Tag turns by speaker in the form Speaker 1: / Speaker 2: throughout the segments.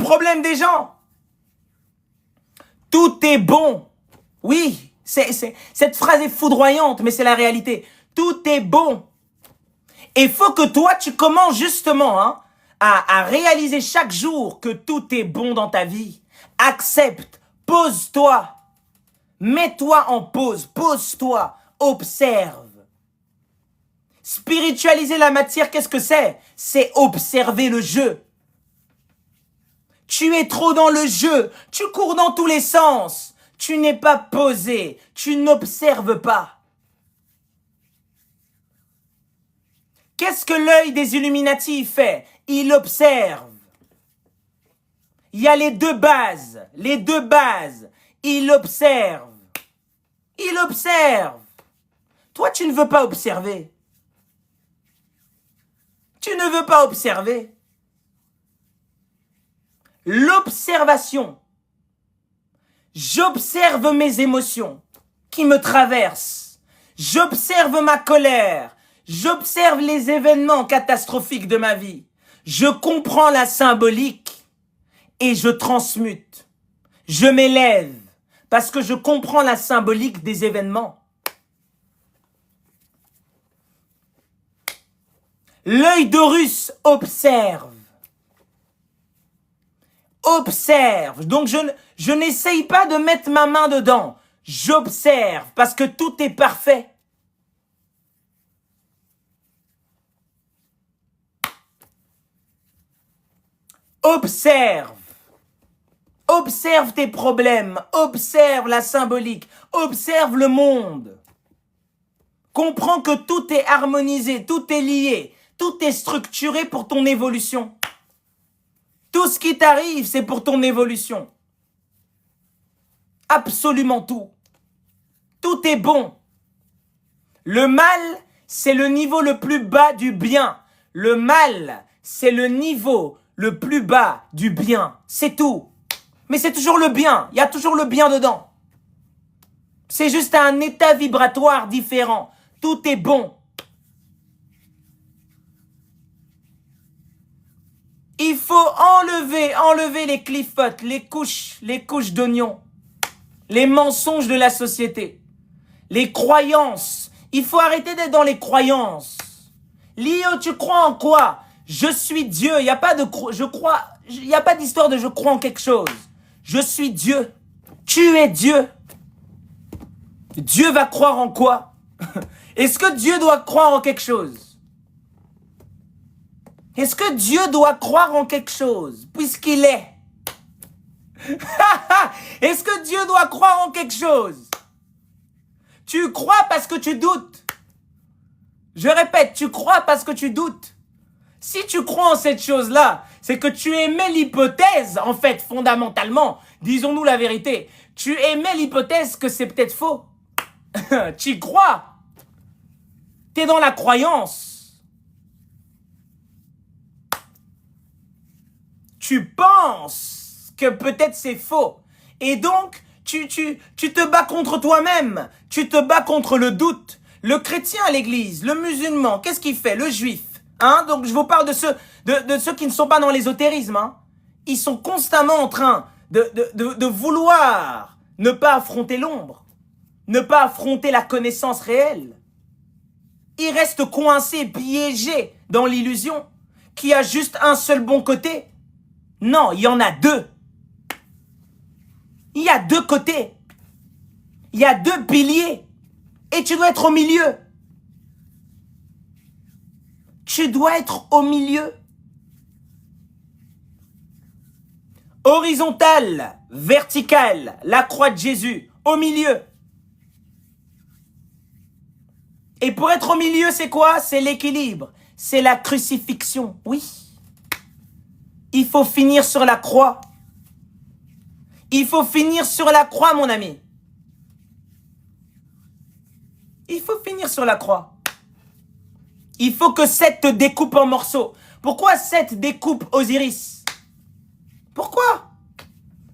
Speaker 1: problème des gens. Tout est bon. Oui, cette phrase est foudroyante, mais c'est la réalité. Tout est bon. Et il faut que toi, tu commences justement à réaliser chaque jour que tout est bon dans ta vie. Accepte, pose-toi, mets-toi en pause, pose-toi, observe. Spiritualiser la matière, qu'est-ce que c'est? C'est observer le jeu. Tu es trop dans le jeu, tu cours dans tous les sens, tu n'es pas posé, tu n'observes pas. Qu'est-ce que l'œil des Illuminati fait? Il observe. Il y a les deux bases. Il observe. Il observe. Toi, tu ne veux pas observer. Tu ne veux pas observer. L'observation. J'observe mes émotions qui me traversent. J'observe ma colère. J'observe les événements catastrophiques de ma vie. Je comprends la symbolique et je transmute. Je m'élève parce que je comprends la symbolique des événements. L'œil d'Horus observe. Observe. Donc je n'essaye pas de mettre ma main dedans. J'observe parce que tout est parfait. Observe. Observe tes problèmes. Observe la symbolique. Observe le monde. Comprends que tout est harmonisé, tout est lié, tout est structuré pour ton évolution. Tout ce qui t'arrive, c'est pour ton évolution. Absolument tout. Tout est bon. Le mal, c'est le niveau le plus bas du bien. Le mal, c'est le niveau le plus bas du bien. C'est tout. Mais c'est toujours le bien. Il y a toujours le bien dedans. C'est juste un état vibratoire différent. Tout est bon. Il faut enlever les cliffotes, les couches d'oignons, les mensonges de la société, les croyances. Il faut arrêter d'être dans les croyances. Lio, tu crois en quoi? Je suis Dieu. Il n'y a pas de il n'y a pas d'histoire de je crois en quelque chose. Je suis Dieu. Tu es Dieu. Dieu va croire en quoi? Est-ce que Dieu doit croire en quelque chose? Est-ce que Dieu doit croire en quelque chose puisqu'il est? Est-ce que Dieu doit croire en quelque chose? Tu crois parce que tu doutes. Je répète, tu crois parce que tu doutes. Si tu crois en cette chose-là, c'est que tu émets l'hypothèse, en fait, fondamentalement, disons-nous la vérité, tu émets l'hypothèse que c'est peut-être faux. Tu y crois. T'es dans la croyance. Tu penses que peut-être c'est faux. Et donc, tu te bats contre toi-même. Tu te bats contre le doute. Le chrétien à l'église, le musulman, qu'est-ce qu'il fait? Le juif. Donc je vous parle de ceux qui ne sont pas dans l'ésotérisme. Ils sont constamment en train de vouloir ne pas affronter l'ombre. Ne pas affronter la connaissance réelle. Ils restent coincés, piégés dans l'illusion qu'il y a juste un seul bon côté. Non, il y en a deux. Il y a deux côtés. Il y a deux piliers. Et tu dois être au milieu. Tu dois être au milieu. Horizontal, vertical, la croix de Jésus, au milieu. Et pour être au milieu, c'est quoi? C'est l'équilibre. C'est la crucifixion, oui. Il faut finir sur la croix. Il faut finir sur la croix, mon ami. Il faut finir sur la croix. Il faut que Seth te découpe en morceaux. Pourquoi Seth découpe Osiris? Pourquoi?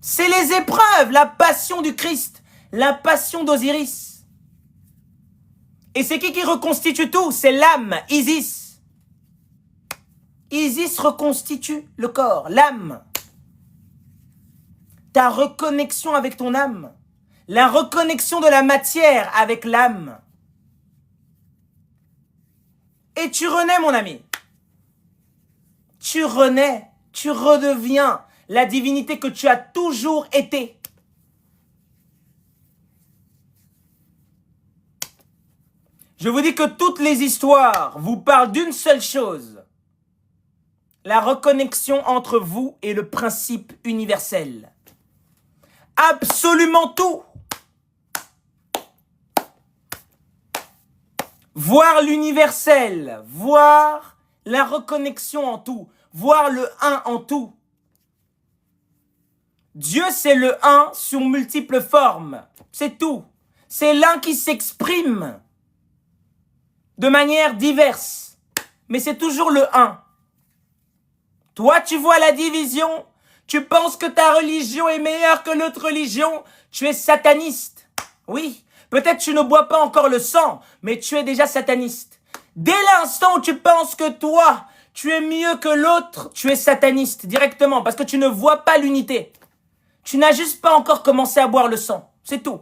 Speaker 1: C'est les épreuves, la passion du Christ, la passion d'Osiris. Et c'est qui reconstitue tout? C'est l'âme, Isis. Isis reconstitue le corps, l'âme. ta reconnexion avec ton âme. La reconnexion de la matière avec l'âme. Et tu renais, mon ami. Tu renais, tu redeviens la divinité que tu as toujours été. Je vous dis que toutes les histoires vous parlent d'une seule chose. La reconnexion entre vous et le principe universel. Absolument tout. Voir l'universel, voir la reconnexion en tout, voir le un en tout. Dieu, c'est le un sous multiples formes. C'est tout. C'est l'un qui s'exprime de manière diverse. Mais c'est toujours le un. Toi, tu vois la division. Tu penses que ta religion est meilleure que l'autre religion. Tu es sataniste. Oui. Peut-être tu ne bois pas encore le sang, mais tu es déjà sataniste. Dès l'instant où tu penses que toi, tu es mieux que l'autre, tu es sataniste directement parce que tu ne vois pas l'unité. Tu n'as juste pas encore commencé à boire le sang. C'est tout.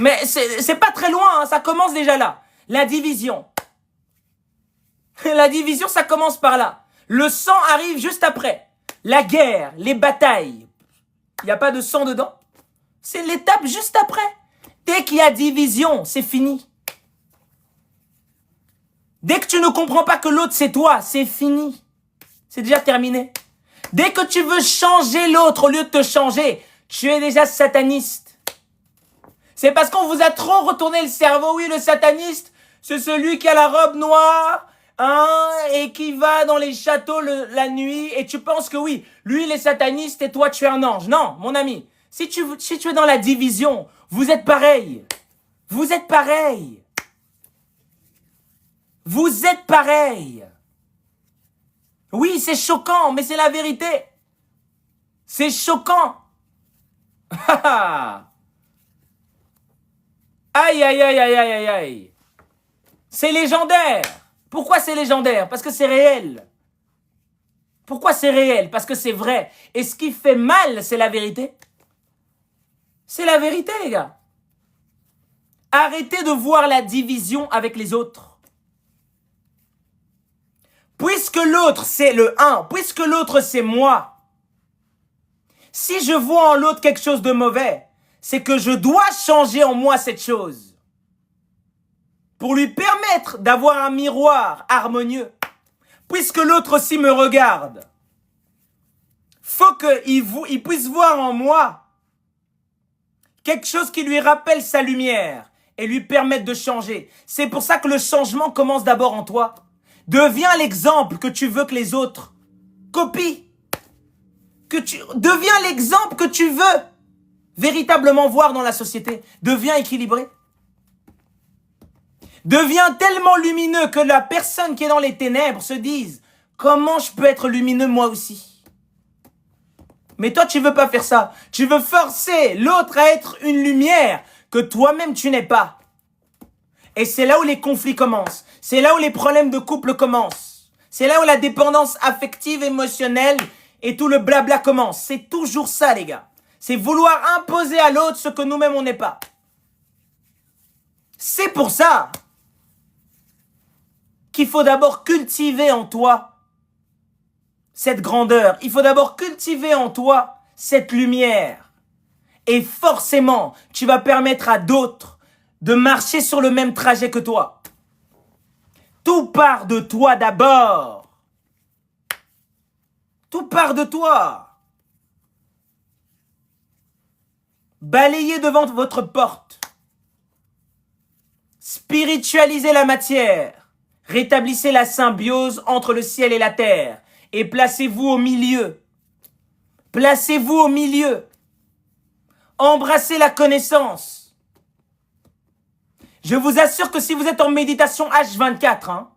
Speaker 1: Mais c'est pas très loin, hein, ça commence déjà là. La division. La division, ça commence par là. Le sang arrive juste après. La guerre, les batailles. Il n'y a pas de sang dedans. C'est l'étape juste après. Dès qu'il y a division, c'est fini. Dès que tu ne comprends pas que l'autre c'est toi, c'est fini. C'est déjà terminé. Dès que tu veux changer l'autre au lieu de te changer, tu es déjà sataniste. C'est parce qu'on vous a trop retourné le cerveau. Oui, le sataniste, c'est celui qui a la robe noire, hein, et qui va dans les châteaux la nuit. Et tu penses que oui, lui il est sataniste et toi tu es un ange. Non, mon ami. Si tu es dans la division, vous êtes pareil. Vous êtes pareil. Vous êtes pareil. Oui, c'est choquant, mais c'est la vérité. C'est choquant. Aïe, aïe, aïe, aïe, aïe, aïe, aïe. C'est légendaire. Pourquoi c'est légendaire? Parce que c'est réel. Pourquoi c'est réel? Parce que c'est vrai. Et ce qui fait mal, c'est la vérité. C'est la vérité, les gars. Arrêtez de voir la division avec les autres. Puisque l'autre, c'est le un, puisque l'autre, c'est moi. Si je vois en l'autre quelque chose de mauvais, c'est que je dois changer en moi cette chose. Pour lui permettre d'avoir un miroir harmonieux. Puisque l'autre aussi me regarde. Faut qu'il puisse voir en moi quelque chose qui lui rappelle sa lumière et lui permette de changer. C'est pour ça que le changement commence d'abord en toi. Deviens l'exemple que tu veux que les autres copient. Deviens l'exemple que tu veux véritablement voir dans la société. Deviens équilibré. Deviens tellement lumineux que la personne qui est dans les ténèbres se dise « Comment je peux être lumineux moi aussi ?» Mais toi, tu veux pas faire ça. Tu veux forcer l'autre à être une lumière que toi-même tu n'es pas. Et c'est là où les conflits commencent. C'est là où les problèmes de couple commencent. C'est là où la dépendance affective, émotionnelle et tout le blabla commence. C'est toujours ça, les gars. C'est vouloir imposer à l'autre ce que nous-mêmes on n'est pas. C'est pour ça qu'il faut d'abord cultiver en toi cette grandeur. Il faut d'abord cultiver en toi cette lumière. Et forcément, tu vas permettre à d'autres de marcher sur le même trajet que toi. Tout part de toi d'abord. Tout part de toi. Balayez devant votre porte. Spiritualisez la matière. Rétablissez la symbiose entre le ciel et la terre. Et placez-vous au milieu. Placez-vous au milieu. Embrassez la connaissance. Je vous assure que si vous êtes en méditation H24, hein,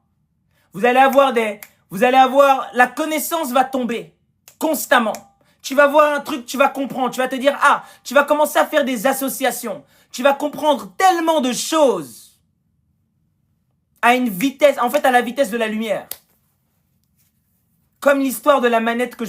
Speaker 1: vous allez avoir la connaissance va tomber constamment. Tu vas voir un truc, tu vas comprendre, tu vas te dire, ah, tu vas commencer à faire des associations. Tu vas comprendre tellement de choses à une vitesse, en fait à la vitesse de la lumière. Comme l'histoire de la manette que